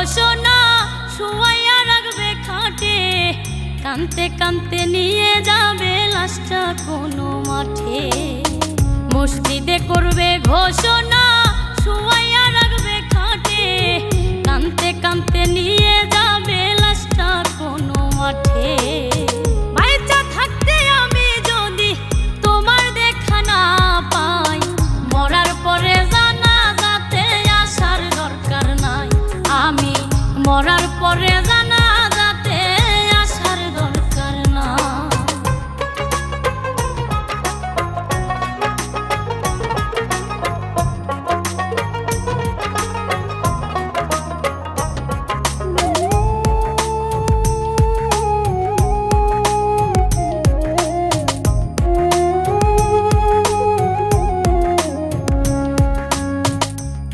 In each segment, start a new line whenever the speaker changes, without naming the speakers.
ঘোষণা শুয়াইয়া রাখবে খাটে, কানতে কানতে নিয়ে যাবে লাশটা কোনো মাঠে। মসজিদে করবে ঘোষণা শুয়াইয়া রাখবে খাটে, কানতে কানতে নিয়ে যাবে লাশটা কোনো মাঠে। বাইচা থাকতে আমি যদি তোমার দেখা না পাই, মরার পরে জানাজাতে আসার দরকার নাই। আমি মরার পরে জানাজাতে আসার দরকার না।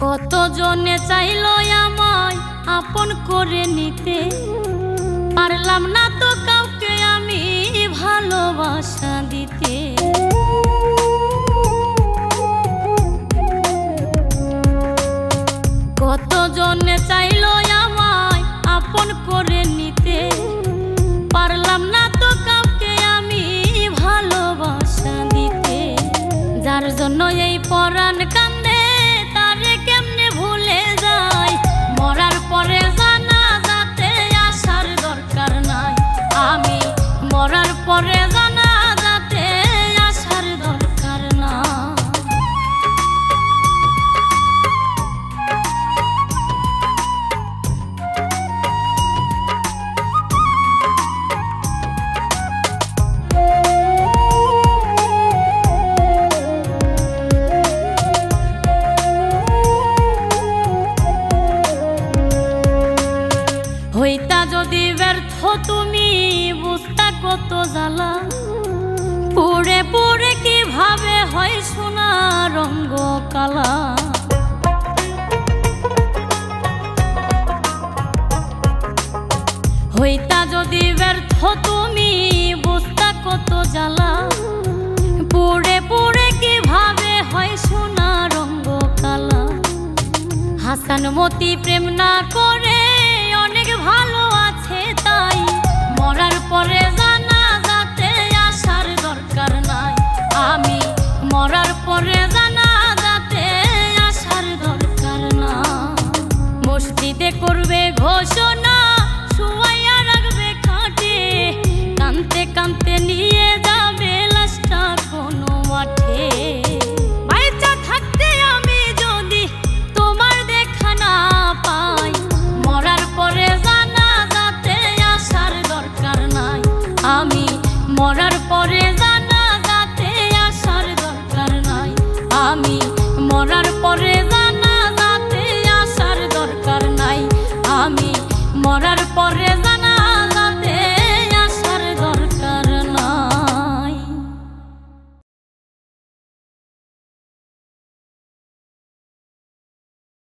কতজনে চাইল আমায় আপন করে নিতে, পারলাম না তো কাউকে আমি ভালোবাসা দিতে। কতজনে চাইল আমায় আপন করে নিতে, পারলাম না তো কাউকে আমি ভালোবাসা দিতে। যার জন্য এই পরাণ কান্দে তারে কেমনে ভুলে যায়, মরার পরে জানাজাতে আসার দরকার নাই। আমি মরার পরে জানাজাতে আসার দরকার না। হইতা যদি ব্যর্থ তুমি বুঝতা কত জ্বালা, পুড়ে পুড়ে কিভাবে হয় সোনা রঙ্গ কালা। হইতা যদি ব্যর্থ তুমি বুঝতা কত জ্বালা, পুড়ে পুড়ে কিভাবে হয় সোনা রঙ্গ কালা। হাসান মতি প্রেম না করে অনেক ভালো আছে তাই, মরার পরে জানাজাতে আসার দরকার নাই। আমি মরার পরে জানাজাতে আসার দরকার না। মসজিদে করবে ঘোষণা শুয়াইয়া রাখবে খাটে, কানতে কানতে নিয়ে যাবে লাশটা কোনো মাঠে। বাইচা থাকতে আমি যদি তোমার দেখা না পাই, মরার পরে জানাজাতে আসার দরকার নাই। আমি মরার পরে জানাজাতে আসার দরকার নাই। আমি মরার পরে জানাজাতে আসার দরকার নাই। আমি মরার পরে